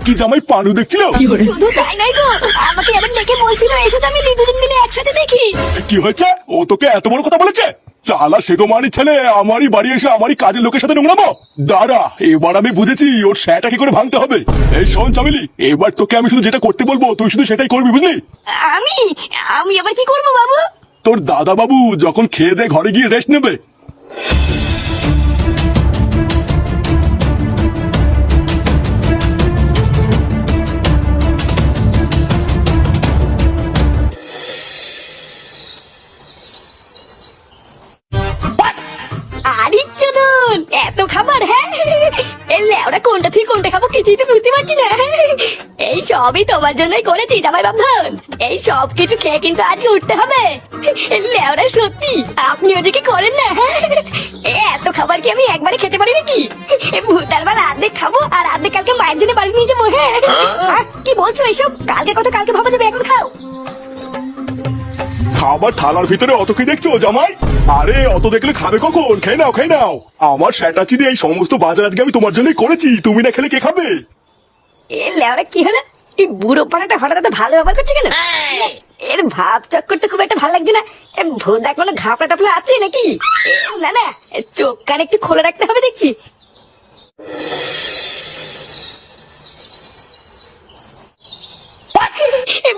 কি জামাই পানু দেখছিল? শুধু তাই নাই গো, আমাকে এমন ডেকে বলছিল এসো আমি দুদিন মিলে একসাথে দেখি। কি হয়েছে? ও তোকে এত বড় কথা বলেছে? শালা সেগো মানি ছেলে আমারই বাড়ি এসে আমারই কাজের লোকের সাথে নোংরামো। দাঁড়া, এবার আমি বুঝেছি ওর স্যাটা কি করে ভাঙতে হবে। এই শোন চামেলি, এবার তোকে আমি শুধু যেটা করতে বলবো তুই শুধু সেটাই করবি, বুঝলি? আমি আমি আবার কি করবো বাবু? তোর দাদা বাবু যখন খেয়ে দে ঘরে গিয়ে রেস্ট নেবে। আরে চোদন, এত খাবার? হ্যাঁ, এলে ওরা কোনটা থেকে কোনটা খাবো কিছুই তো বুঝতে পারছি না। এই সবই তোমার জন্যই করেছি জামাই বাবধন। এই সব কিছু খেয়ে কিন্তু আজকে উঠতে হবে। লেওরা সত্যি আপনিও যে কি করেন না। এত খাবার কি আমি একবারে খেতে পারি নাকি? ভূতার বেলা অর্ধেক খাবো আর অর্ধেক কালকে মায়ের জন্য বাড়ি নিয়ে যাবো। হ্যাঁ, কি বলছো এইসব? কালকে কথা কালকে ভাবা যাবে, এখন খাও। খাবার থালার ভিতরে অত কি দেখছো জামাই? আরে অত দেখলে খাবে কখন? খেয়ে নাও খেয়ে নাও। আমার স্যাটা চিনি এই সমস্ত বাজার আজকে আমি তোমার জন্যই করেছি, তুমি না খেলে কে খাবে? এ লেওরা কি হলো? এই বুড়ো পাড়াটা হঠাৎ এত ভালো ব্যবহার করছে কেন? এর ভাব চক্কর তো খুব একটা ভালো লাগছে না। ভোদা কোনো ঘাপড়া টাপড়া আছে নাকি? না না, চোখ কান একটু খোলা রাখতে হবে দেখছি।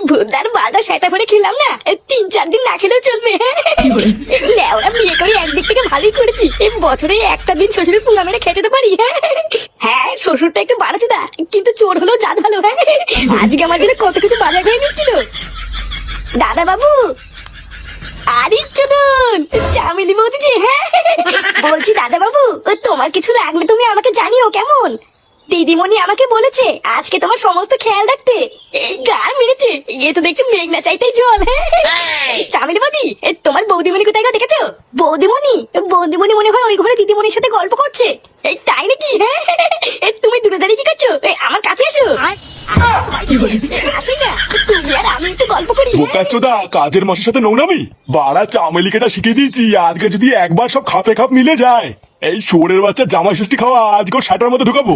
ভোদার বাজার সেটা করে খেলাম না, 3-4 দিন না খেলেও চলবে। লেওরা বিয়ে করে একদিক থেকে ভালোই করেছি, বছরে একটা দিন শ্বশুরের পুঙ্গা মেরে খেতে তো পারি। হ্যাঁ, শ্বশুরটা একটু বাড়াচ্ছে দা, কিন্তু চোর হলো জাত ভালো। হ্যাঁ, আজকে আমার জন্য কত কিছু বাজার করে নিচ্ছিল দাদা বাবু। আরে চোদন, চামেলি বৌদি যে। হ্যাঁ, বলছি দাদা বাবু, তোমার কিছু লাগলে তুমি আমাকে জানিও কেমন? দিদিমণি আমাকে বলেছে আজকে তোমার সমস্ত খেয়াল রাখতে। এই গান মেরেছে, এ তো দেখছি মেঘ না চাইতেই জল। চামেলি বৌদি, তোমার বৌদিমণি কোথায় গো দেখেছো? বৌদিমণি বৌদিমণি মনে হয় ওই ঘরে দিদিমণির সাথে গল্প করছে। এই তাই নাকি? হ্যাঁ, তুমি দূরে দাঁড়িয়ে কি করছো? আমার কাছে এসো। আসুন না, তুমি আর আমি একটু গল্প করি। বোকাচ্চোদা, কাজের মাসের সাথে নোংরামি? বাড়া চামেলিকে যা শিখিয়ে দিয়েছি, আজকে যদি একবার সব খাপে খাপ মিলে যায়, এই শুয়োরের বাচ্চা জামাই ষষ্ঠী খাওয়া আজকে ওর শাটার মধ্যে ঢুকাবো।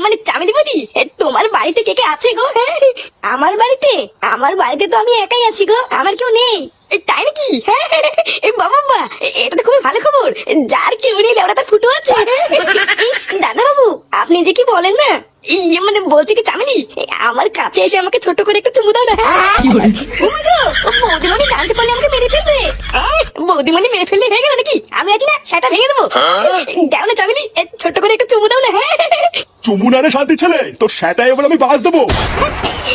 মানে চামেলি বৌদি, তোমার বাড়িতে কে কে আছে গো? আমার বাড়িতে তো আমি একাই আছি গো, আমার কেউ নেই। তাই নাকি? হ্যাঁ, বাবা বাবা, এটা তো খুবই ভালো খবর। যার কেউ নেই ওরা তো ফুটো আছে। দাদা বাবু, আপনি যে কি বলেন না, মানে বলছি কি চামেলি, আমার কাছে এসে আমাকে ছোট করে একটু চুমু দাও না। বৌদিমণি জানতে পারলে আমাকে মেরে ফেলবে। বৌদিমণি মেরে ফেললে হয়ে গেল নাকি? আমি আছি না, সেটা ভেঙে দেবো। দাও না চামেলি, ছোট করে একটু চুমু দাও না। হ্যাঁ, চুমু না রে শান্তি ছেলে, তোর স্যাটাই এবার আমি বাস দেবো।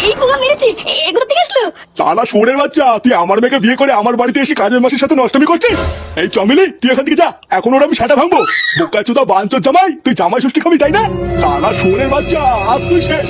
এই পুঙ্গা মেরেছি, এগুলো থেকে আসলো। শালা শুয়োরের বাচ্চা, তুই আমার মেয়েকে বিয়ে করে আমার বাড়িতে এসে কাজের মাসের সাথে নষ্টমি করছিস। এই চমেলি, তুই এখান থেকে যা, এখন ওর আমি শাটা ভাঙবো। বোকাচ্চোদা বাঞ্চোর জামাই, তুই জামাই ষষ্ঠী খাবি তাই না? শালা শুয়োরের বাচ্চা, আজ তুই শেষ।